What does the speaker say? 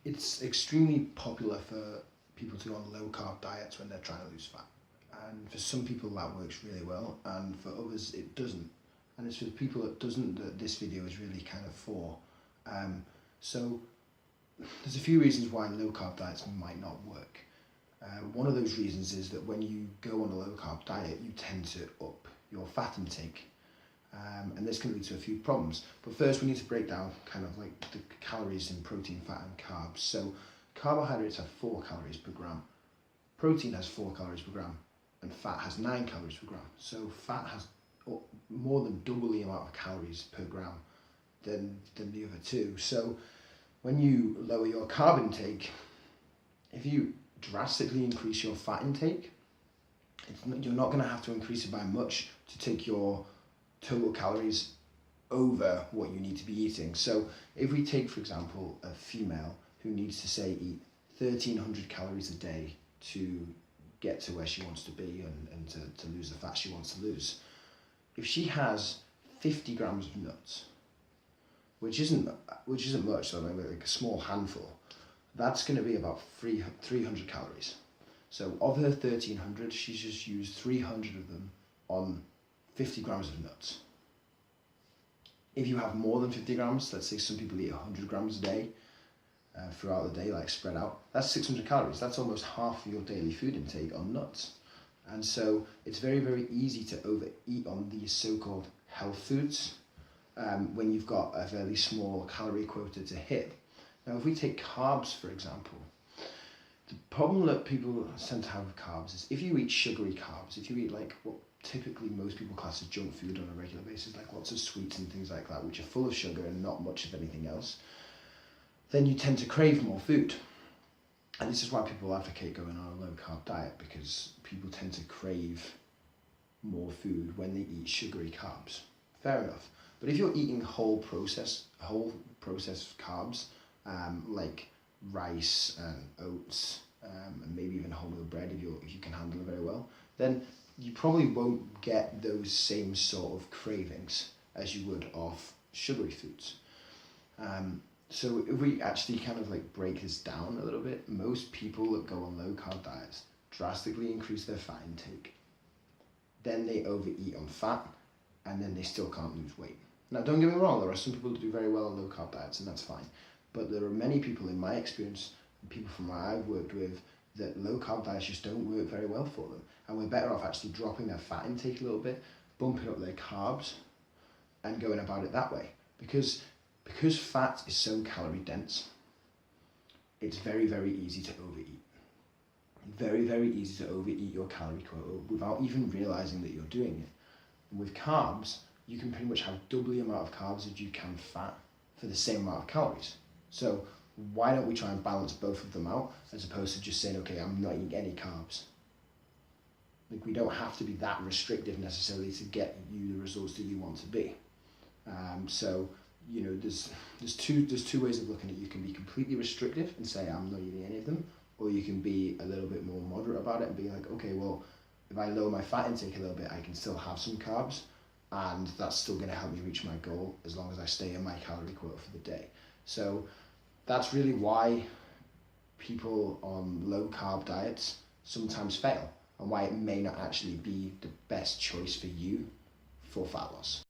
It's extremely popular for people to go on low carb diets when they're trying to lose fat. And for some people that works really well, and for others it doesn't. And it's for the people that doesn't that this video is really kind of for. So there's a few reasons why low carb diets might not work. One of those reasons is that when you go on a low carb diet, you tend to up your fat intake. And this can lead to a few problems. But first we need to break down kind of like the calories in protein, fat and carbs. So carbohydrates have 4 calories per gram, protein has 4 calories per gram, and fat has 9 calories per gram. So fat has more than double the amount of calories per gram than the other two. So when you lower your carb intake, if you drastically increase your fat intake, you're not going to have to increase it by much to take your total calories over what you need to be eating. So if we take, for example, a female who needs to say eat 1,300 calories a day to get to where she wants to be and to lose the fat she wants to lose, if she has 50 grams of nuts, which isn't much, so like a small handful, that's going to be about 300 calories. So of her 1,300, she's just used 300 of them on 50 grams of nuts. If you have more than 50 grams, let's say some people eat 100 grams a day throughout the day, like spread out, that's 600 calories. That's almost half of your daily food intake on nuts. And so it's very, very easy to overeat on these so-called health foods when you've got a fairly small calorie quota to hit. Now, if we take carbs, for example, the problem that people tend to have with carbs is if you eat sugary carbs, if you eat like what typically most people class as junk food on a regular basis, like lots of sweets and things like that, which are full of sugar and not much of anything else, then you tend to crave more food. And this is why people advocate going on a low carb diet, because people tend to crave more food when they eat sugary carbs. Fair enough. But if you're eating whole processed carbs, like rice and oats, and maybe even wholemeal bread if you can handle it very well, then you probably won't get those same sort of cravings as you would of sugary foods. So if we actually kind of like break this down a little bit, most people that go on low carb diets drastically increase their fat intake, then they overeat on fat, and then they still can't lose weight. Now, don't get me wrong, there are some people that do very well on low carb diets, and that's fine. But there are many people in my experience, people from where I've worked with, that low carb diets just don't work very well for them. And we're better off actually dropping their fat intake a little bit, bumping up their carbs, and going about it that way. Because fat is so calorie dense, it's very, very easy to overeat. Very, very easy to overeat your calorie quota without even realizing that you're doing it. And with carbs, you can pretty much have double the amount of carbs as you can fat for the same amount of calories. So why don't we try and balance both of them out, as opposed to just saying, okay, I'm not eating any carbs. Like, we don't have to be that restrictive necessarily to get you the results that you want to be. So, you know, there's two ways of looking at it. You can be completely restrictive and say, I'm not eating any of them, or you can be a little bit more moderate about it and be like, okay, well, if I lower my fat intake a little bit, I can still have some carbs, and that's still going to help me reach my goal as long as I stay in my calorie quota for the day. So that's really why people on low carb diets sometimes fail, and why it may not actually be the best choice for you for fat loss.